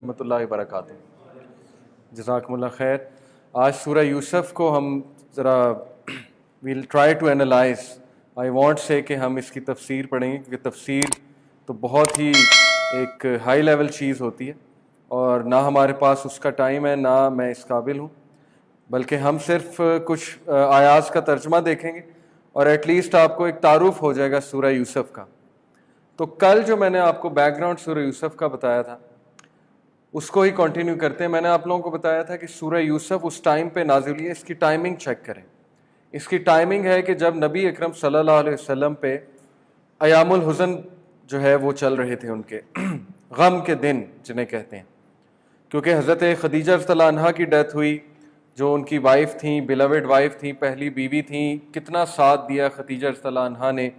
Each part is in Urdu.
رحمۃ اللہ وبرکاتہ۔ جزاکم اللہ خیر۔ آج سورہ یوسف کو ہم ذرا well try to analyse, I want سے کہ ہم اس کی تفسیر پڑھیں گے، کیونکہ تفسیر تو بہت ہی ایک ہائی لیول چیز ہوتی ہے اور نہ ہمارے پاس اس کا ٹائم ہے، نہ میں اس قابل ہوں، بلکہ ہم صرف کچھ آیات کا ترجمہ دیکھیں گے اور ایٹ لیسٹ آپ کو ایک تعارف ہو جائے گا سورہ یوسف کا۔ تو کل جو میں نے آپ کو بیک گراؤنڈ سورہ یوسف کا بتایا تھا اس کو ہی کنٹینیو کرتے ہیں۔ میں نے آپ لوگوں کو بتایا تھا کہ سورہ یوسف اس ٹائم پہ نازل ہوئی ہے، اس کی ٹائمنگ چیک کریں۔ اس کی ٹائمنگ ہے کہ جب نبی اکرم صلی اللہ علیہ وسلم پہ ایام الحزن جو ہے وہ چل رہے تھے، ان کے غم کے دن جنہیں کہتے ہیں، کیونکہ حضرت خدیجہ رضی اللہ عنہا کی ڈیتھ ہوئی، جو ان کی وائف تھیں، بیلوڈ وائف تھیں، پہلی بیوی تھیں۔ کتنا ساتھ دیا خدیجہ رضی اللہ عنہا نے۔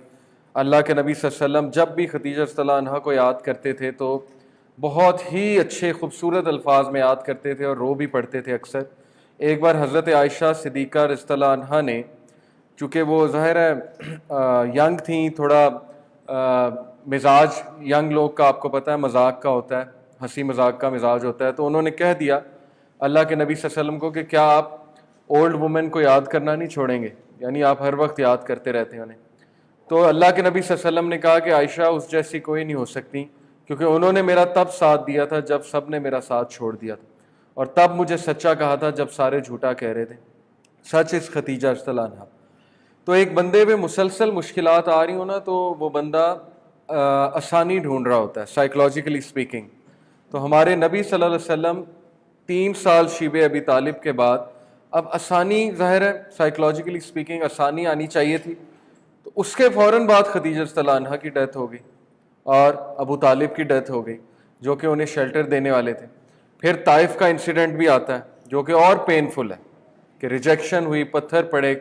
اللہ کے نبی صلی اللہ علیہ وسلم جب بھی خدیجہ رضی اللہ عنہا کو یاد کرتے تھے تو بہت ہی اچھے خوبصورت الفاظ میں یاد کرتے تھے اور رو بھی پڑتے تھے اکثر۔ ایک بار حضرت عائشہ صدیقہ رضی اللہ عنہا نے، چونکہ وہ ظاہر ہے ینگ تھیں، تھوڑا مزاج ینگ لوگ کا آپ کو پتہ ہے مذاق کا ہوتا ہے، ہنسی مذاق کا مزاج ہوتا ہے، تو انہوں نے کہہ دیا اللہ کے نبی صلی اللہ علیہ وسلم کو کہ کیا آپ اولڈ وومن کو یاد کرنا نہیں چھوڑیں گے، یعنی آپ ہر وقت یاد کرتے رہتے ہیں انہیں۔ تو اللہ کے نبی صلی اللہ علیہ وسلم نے کہا کہ عائشہ اس جیسی کوئی نہیں ہو سکتی، کیونکہ انہوں نے میرا تب ساتھ دیا تھا جب سب نے میرا ساتھ چھوڑ دیا تھا، اور تب مجھے سچا کہا تھا جب سارے جھوٹا کہہ رہے تھے۔ سچ اس خدیجہ رضی اللہ عنہا۔ تو ایک بندے پہ مسلسل مشکلات آ رہی ہوں نا، تو وہ بندہ آسانی ڈھونڈ رہا ہوتا ہے، سائیکولوجیکلی اسپیکنگ۔ تو ہمارے نبی صلی اللہ علیہ وسلم 3 سال شیب ابی طالب کے بعد اب آسانی، ظاہر ہے سائیکولوجیکلی اسپیکنگ آسانی آنی چاہیے تھی، تو اس کے فوراً بعد خدیجہ رضی اللہ عنہا کی ڈیتھ ہو گئی اور ابو طالب کی ڈیتھ ہو گئی، جو کہ انہیں شیلٹر دینے والے تھے۔ پھر طائف کا انسیڈنٹ بھی آتا ہے جو کہ اور پینفل ہے، کہ ریجیکشن ہوئی، پتھر پڑے۔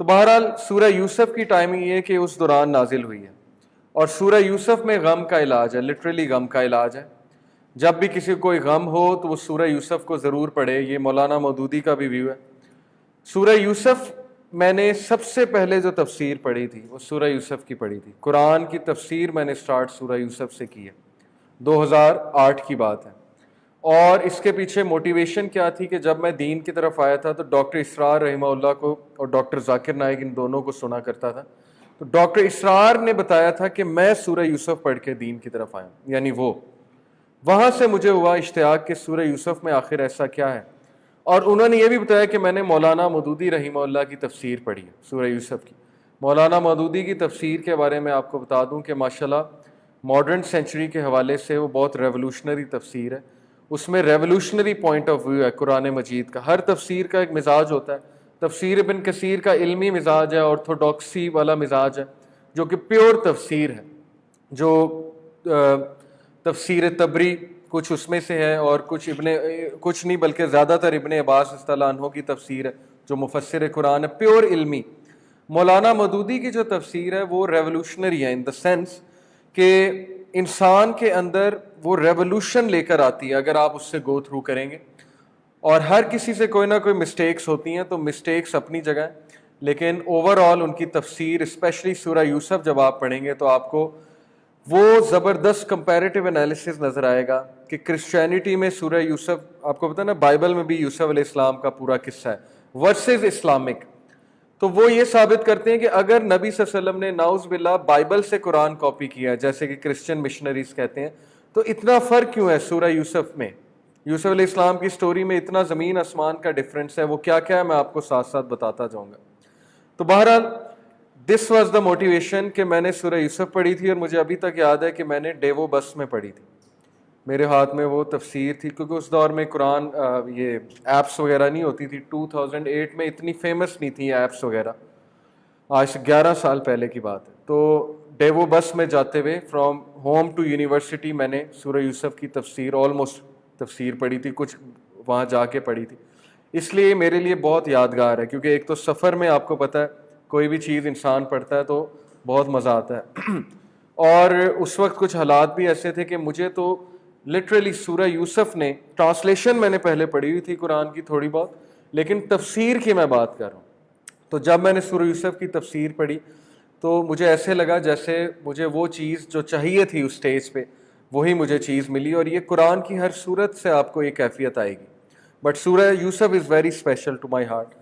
تو بہرحال سورہ یوسف کی ٹائمنگ یہ ہے کہ اس دوران نازل ہوئی ہے، اور سورہ یوسف میں غم کا علاج ہے، لٹرلی غم کا علاج ہے۔ جب بھی کسی کو کوئی غم ہو تو وہ سورہ یوسف کو ضرور پڑھے، یہ مولانا مودودی کا بھی ویو ہے۔ سورہ یوسف میں نے سب سے پہلے جو تفسیر پڑھی تھی وہ سورہ یوسف کی پڑھی تھی۔ قرآن کی تفسیر میں نے سٹارٹ سورہ یوسف سے کی ہے، 2008 کی بات ہے۔ اور اس کے پیچھے موٹیویشن کیا تھی کہ جب میں دین کی طرف آیا تھا تو ڈاکٹر اسرار رحمہ اللہ کو اور ڈاکٹر ذاکر نائک، ان دونوں کو سنا کرتا تھا، تو ڈاکٹر اسرار نے بتایا تھا کہ میں سورہ یوسف پڑھ کے دین کی طرف آیا، یعنی وہ وہاں سے مجھے ہوا اشتیاق کہ سورہ یوسف میں آخر ایسا کیا ہے۔ اور انہوں نے یہ بھی بتایا کہ میں نے مولانا مودودی رحمہ اللہ کی تفسیر پڑھی ہے سورہ یوسف کی۔ مولانا مودودی کی تفسیر کے بارے میں آپ کو بتا دوں کہ ماشاءاللہ ماڈرن سینچری کے حوالے سے وہ بہت ریولوشنری تفسیر ہے، اس میں ریولوشنری پوائنٹ آف ویو ہے قرآن مجید کا۔ ہر تفسیر کا ایک مزاج ہوتا ہے۔ تفسیر ابن کثیر کا علمی مزاج ہے، آرتھوڈاکسی والا مزاج ہے، جو کہ پیور تفسیر ہے، جو تفسیر تبری کچھ اس میں سے ہے، اور کچھ نہیں بلکہ زیادہ تر ابن عباس رضی اللہ عنہ کی تفسیر ہے جو مفسر قرآن ہے، پیور علمی۔ مولانا مودودی کی جو تفسیر ہے وہ ریولوشنری ہے، ان دا سینس کہ انسان کے اندر وہ ریولوشن لے کر آتی ہے اگر آپ اس سے گو تھرو کریں گے۔ اور ہر کسی سے کوئی نہ کوئی مسٹیکس ہوتی ہیں، تو مسٹیکس اپنی جگہ ہیں، لیکن اوور آل ان کی تفسیر، اسپیشلی سورہ یوسف جب آپ پڑھیں گے تو آپ کو وہ زبردست کمپیریٹیو انالیسز نظر آئے گا کہ کرسچینٹی میں سورہ یوسف، آپ کو پتہ ہے نا بائبل میں بھی یوسف علیہ السلام کا پورا قصہ ہے ورسز اسلامک، تو وہ یہ ثابت کرتے ہیں کہ اگر نبی صلی اللہ علیہ وسلم نے نعوذ باللہ بائبل سے قرآن کاپی کیا ہے، جیسے کہ کرسچن مشنریز کہتے ہیں، تو اتنا فرق کیوں ہے سورہ یوسف میں؟ یوسف علیہ السلام کی سٹوری میں اتنا زمین آسمان کا ڈفرنس ہے، وہ کیا کیا ہے میں آپ کو ساتھ ساتھ بتاتا جاؤں گا۔ تو بہرحال دس واز دا موٹیویشن کہ میں نے سورہ یوسف پڑھی تھی، اور مجھے ابھی تک یاد ہے کہ میں نے ڈیوو بس میں پڑھی تھی، میرے ہاتھ میں وہ تفسیر تھی، کیونکہ اس دور میں قرآن یہ ایپس وغیرہ نہیں ہوتی تھی، 2008 میں اتنی فیمس نہیں تھی ایپس وغیرہ، آج سے 11 سال پہلے کی بات ہے۔ تو ڈیوو بس میں جاتے ہوئے فرام ہوم ٹو یونیورسٹی میں نے سورہ یوسف کی تفسیر آلموسٹ تفسیر پڑھی تھی، کچھ وہاں جا کے پڑھی تھی، اس لیے میرے لیے بہت یادگار ہے، کیونکہ ایک تو سفر میں آپ کو پتہ ہے کوئی بھی چیز انسان پڑھتا ہے تو بہت مزہ آتا ہے، اور اس وقت کچھ حالات بھی ایسے تھے کہ مجھے تو لٹرلی سورہ یوسف نے، ٹرانسلیشن میں نے پہلے پڑھی ہوئی تھی قرآن کی تھوڑی بہت، لیکن تفسیر کی میں بات کر رہا ہوں، تو جب میں نے سورہ یوسف کی تفسیر پڑھی تو مجھے ایسے لگا جیسے مجھے وہ چیز جو چاہیے تھی اس سٹیج پہ وہی مجھے چیز ملی, اور یہ قرآن کی ہر صورت سے آپ کو ایک کیفیت آئے گی, but Surah Yusuf is very special to my heart.